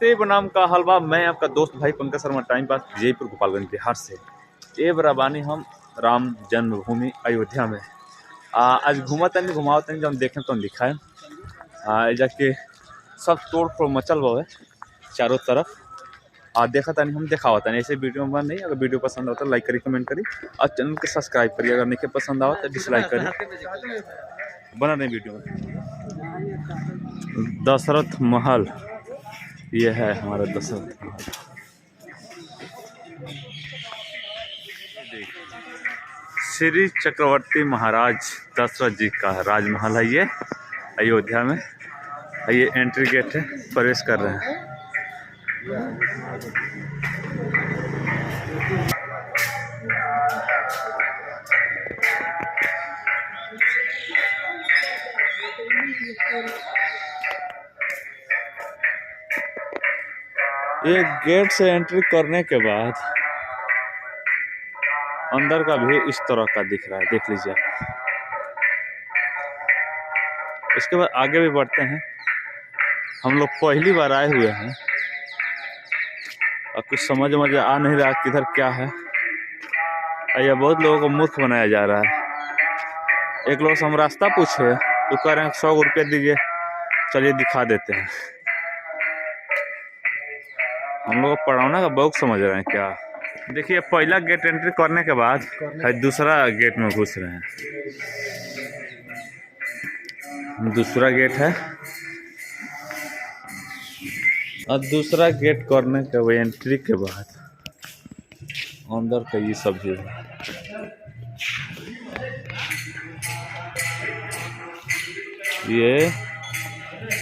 नमस्ते बनाम का हलवा। मैं आपका दोस्त भाई पंकज शर्मा, टाइम पास विजयपुर गोपालगंज बिहार से। ए बराबानी हम राम जन्मभूमि अयोध्या में आज घूमतनी घुमावतनी जब देखें तो लिखा है जाके सब तोड़ फोड़ मचल हुआ है चारों तरफ। देखा तानी हम दिखावतानी ऐसे वीडियो में नहीं। अगर वीडियो पसंद आता तो लाइक करी, कमेंट करी और चैनल को सब्सक्राइब करी। अगर नहीं पसंद आओ तो डिसलाइक करी। बना नहीं वीडियो में। दशरथ महल, ये है हमारा दशरथ महल। श्री चक्रवर्ती महाराज दशरथ जी का राजमहल है ये अयोध्या में। ये एंट्री गेट है, प्रवेश कर रहे हैं। ये गेट से एंट्री करने के बाद अंदर का भी इस तरह का दिख रहा है, देख लीजिए। इसके बाद आगे भी बढ़ते हैं। हम लोग पहली बार आए हुए हैं और कुछ समझ आ नहीं रहा किधर क्या है। यह बहुत लोगों को मूर्ख बनाया जा रहा है। एक लोग से हम रास्ता पूछे तो कह रहे हैं 100 रुपये दीजिए, चलिए दिखा देते हैं। हम लोग पढ़ाना का बहुत समझ रहे हैं क्या। देखिए, पहला गेट एंट्री करने के बाद दूसरा गेट में घुस रहे हैं। दूसरा गेट है और दूसरा गेट करने के बाद एंट्री के बाद अंदर का ये सब है। ये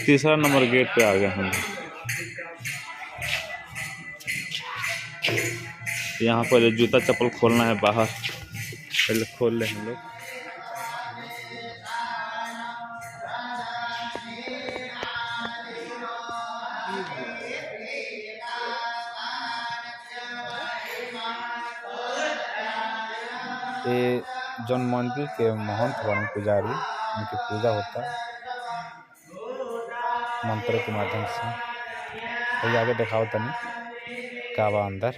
तीसरा नंबर गेट पे आ गए हम। यहाँ पर जूता चप्पल खोलना है बाहर, पहले खोल ले हम लोग। ये जौन मंदिर के महंत बने पुजारी, उनकी पूजा होता है मंत्र के माध्यम से। ये आगे दिखाओ तनी काबा अंदर।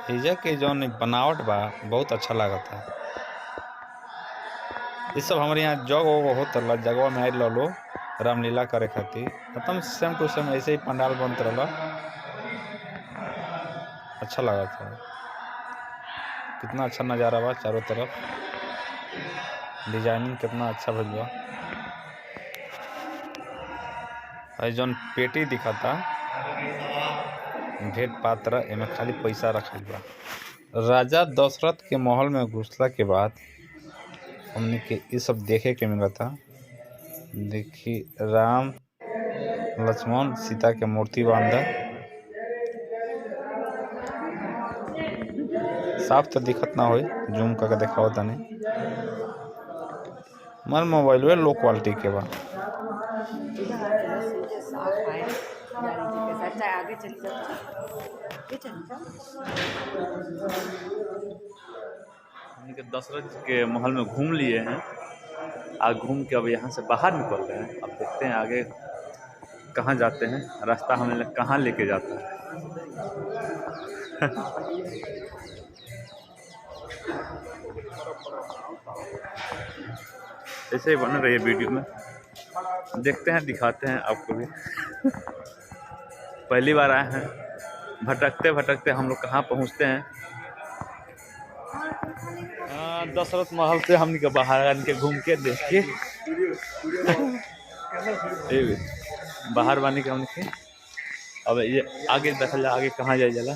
इजा के जौन बनावट बा बहुत अच्छा लागत है। ये सब हमारे यहाँ जग होता जगह में आयल लो रामलीला करे खातिर, एकदम सेम टू सेम ऐसे ही पंडाल बनत रहा। अच्छा लगा था। कितना अच्छा नज़ारा बा, चारों तरफ डिजाइनिंग कितना अच्छा भइल बा। जौन पेटी दिखाता भेंट पात्र, एमे खाली पैसा रखल बा। राजा दशरथ के महल में घुसला के बाद हमने के ये सब देखे के मिला था। देखी राम लक्ष्मण सीता के मूर्ति बा अंदर। साफ तो दिखत ना हो, जूम करके दिखाओ तनी। हमार मोबाइल में लो क्वालिटी के बा। दशरथ के महल में घूम लिए हैं। आज घूम के अब यहाँ से बाहर निकल रहे हैं। अब देखते हैं आगे कहाँ जाते हैं, रास्ता हमें कहाँ लेके जाता है। ऐसे ही बने रहिए वीडियो में, देखते हैं, दिखाते हैं आपको भी। पहली बार आए हैं, भटकते भटकते हम लोग कहाँ पहुँचते हैं। दशरथ महल से हम निकल बाहर आने के घूम के देख के बाहर बने के हमने। अब ये आगे देखा जा, आगे कहाँ जाए जाला।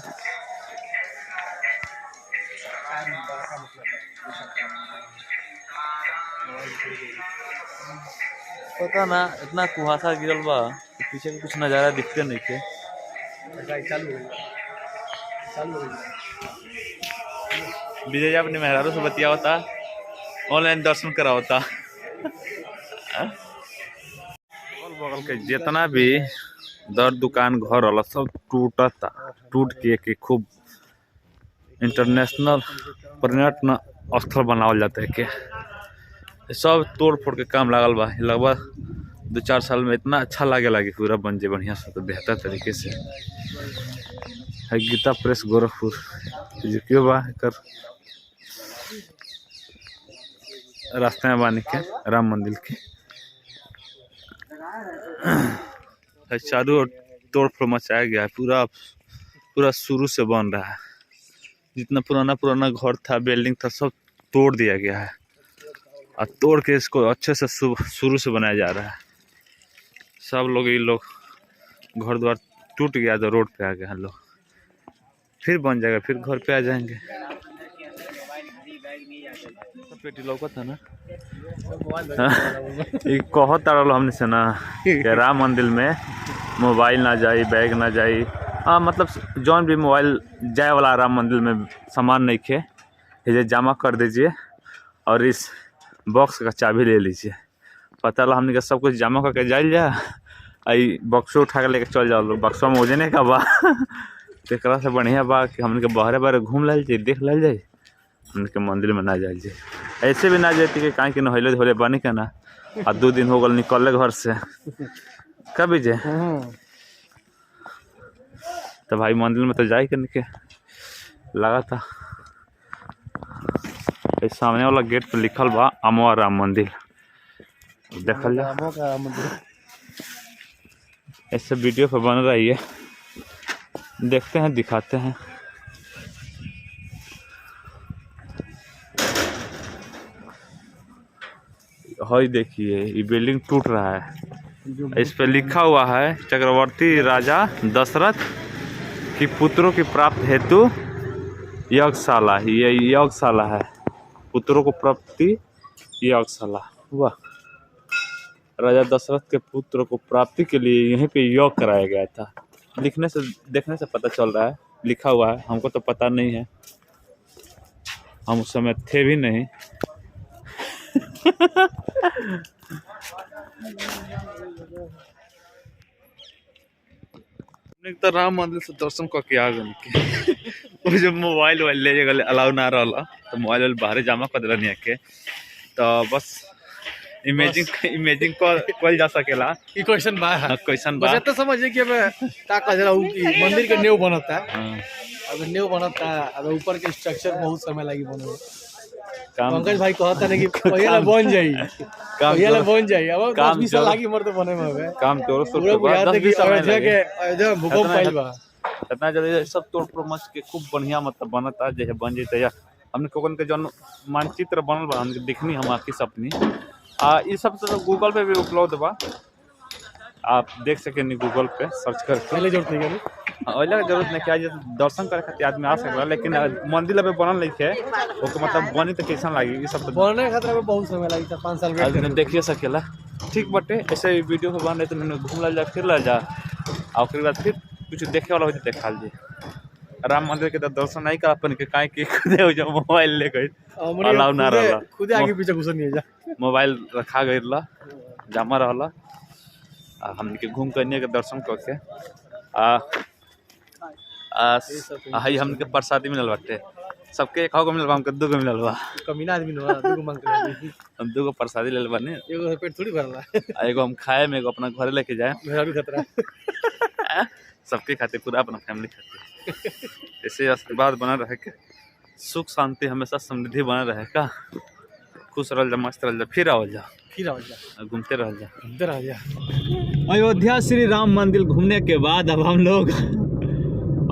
पता ना, इतना कुहासा गिरल बा कि पीछे के कुछ नज़ारा दिखते नहीं थे। विजय अपने मेहरारू से बतिया होता, ऑनलाइन दर्शन करा होता। बगल के जितना भी दर दुकान घर वाला सब टूटता, टूट के खूब इंटरनेशनल पर्यटन स्थल बनावल जाता है के। सब तोड़ फोड़ के काम लागल बा। लगभग 2-4 साल में इतना अच्छा लगे पूरा बन जाए बढ़िया से, तो बेहतर तरीके से है। गीता प्रेस गोरखपुर जो क्यों बा कर रास्ते में बानी के राम मंदिर के चारों ओर तोड़ फोड़ मचाया गया है। पूरा शुरू से बन रहा है। जितना पुराना घर था, बिल्डिंग था, सब तोड़ दिया गया है और तोड़ के इसको अच्छे से शुरू से बनाया जा रहा है। सब लोग ये लोग घर द्वार टूट गया तो रोड पे आ गए हैं लोग, फिर बन जाएगा, फिर घर पे आ जाएंगे। पेटी लौका था ना कहो तारल हमने से ना कि राम मंदिर में मोबाइल ना जाई, बैग ना जाई। हाँ मतलब जौन भी मोबाइल जाए वाला राम मंदिर में सामान नहीं खे, ये जमा कर दीजिए और इस बॉक्स का चाबी ले लीजिए। पता लगा हमने का सब कुछ जमा करके जाइल जा, आई बक्सो उठा के लेके चल जाओ लोग। बक्सवा में वजने का बा तेकरा से बढ़िया बा कि हमने के बाहरे घूम लेल जाए, देख लेल जाए, हमने के मंदिर में ना जाइल जाए। ऐसे भी ना जाती कि काहे कि नहले धोले बनी के ना, और 2 दिन हो गल निकल घर से कभी जे तो भाई मंदिर में तो जाए के लगा था। इस सामने वाला गेट पे लिखल बा अमवा राम मंदिर, देखल जा। ऐसे वीडियो पे बन रही है, देखते हैं, दिखाते हैं। हाई देखिए ये बिल्डिंग टूट रहा है। इस पे लिखा हुआ है चक्रवर्ती राजा दशरथ की पुत्रों की प्राप्ति हेतु यज्ञशाला। ये यज्ञशाला है, पुत्रों को प्राप्ति यज्ञशाला। वाह, राजा दशरथ के पुत्र को प्राप्ति के लिए यहीं पे यज्ञ कराया गया था। लिखने से देखने से पता चल रहा है, लिखा हुआ है, हमको तो पता नहीं है, हम उस समय थे भी नहीं। तो राम मंदिर से दर्शन करके आ गए वो जो मोबाइल ले गए अलाउ ना रहा, तो मोबाइल बाहर जमा कर दिला के, तो बस इमेजिंग कल जा सकेला। ई क्वेश्चन बा क्वेश्चन बा तो समझिए कि अब का कह रहा हूं कि मंदिर के नींव बनता है। अब नींव बनता है, अब ऊपर के स्ट्रक्चर बहुत समय लगी बने। पंकज भाई कहता है कि पहले बन जाई, पहले बन जाई, अब 10-20 साल लागी मर तो बने में हवे काम तोरो पूरा 10-20 साल अयोध्या भूकंप आइल बा। इतना जल्दी सब तोड़ फोड़ मच के खूब बढ़िया मतलब बनता जैसे बन जैते। हमने कोकन के जौन मानचित्र बनल बा हमके दिखनी हम आखी सपनी ये सब तो गूगल पे भी उपलब्ध बा, आप देख सके गूगल पे सर्च करके। पहले जरूरत नहीं है, ओइला जरूरत नहीं क्या, दर्शन करे खातिर आदमी आ सकला, लेकिन मंदिर पे बनल नहीं है ओके मतलब बनी तो कैसा लागी ये सब तो बनने खातिर में बहुत समय लगी था, 5 साल वेट करने देखिए सकेला। ठीक बटे ऐसे वीडियो पे बन रहे तो मैंने घूम ला जा, फिर ला जा, और फिर बाद फिर कुछ देखे वाला हो तो देखा ली। राम मंदिर के दर्शन नहीं कर अपन के काहे के खुदे हो जो मोबाइल ले गए अलाउ ना रहला, खुदे आगे पीछे घुस नहीं जा, मोबाइल रखा गइला जमा रहला। हमने के घूम करने के दर्शन करके हाई हमके प्रसादी मिलल बाटे, सबके 1 गो मिलल बा, हमके 2 गो मिलल बा। कमीना आदमी न 2 गो मांग के हम 2 गो प्रसादी ले बानी, एगो पेट थोड़ी भरला, एगो हम खाए में, एगो अपना घरे लेके जाए, मेरा भी खतरा सबके खातिर, पूरा अपना फैमिली खातिर। ऐसे आशीर्वाद बना रहे के, सुख शांति हमेशा समृद्धि बना रहे का, खुश रह जा, मस्त रह जा, फिर आवल जा, घूमते रह जा। अयोध्या श्री राम मंदिर घूमने के बाद अब हम लोग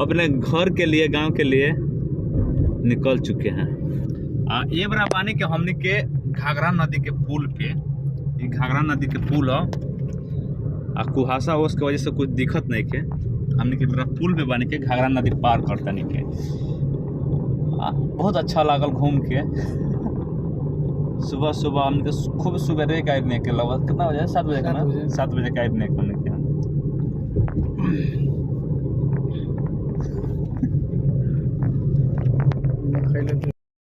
अपने घर के लिए, गांव के लिए निकल चुके हैं। ये बड़ा पानी के हमने के घाघरा नदी के पुल पे, ये घाघरा नदी के पुल है, कुहासा हो उसके वजह से कुछ दिक्कत नहीं के, हमने के बड़ा पुल पे बने के घाघरा नदी पार करता नहीं के। बहुत अच्छा लागल घूम के। सुबह सुबह हमने खूब सुबह का के लगभग कितना बजे, 7 बजे का ना, 7 बजे का हमने के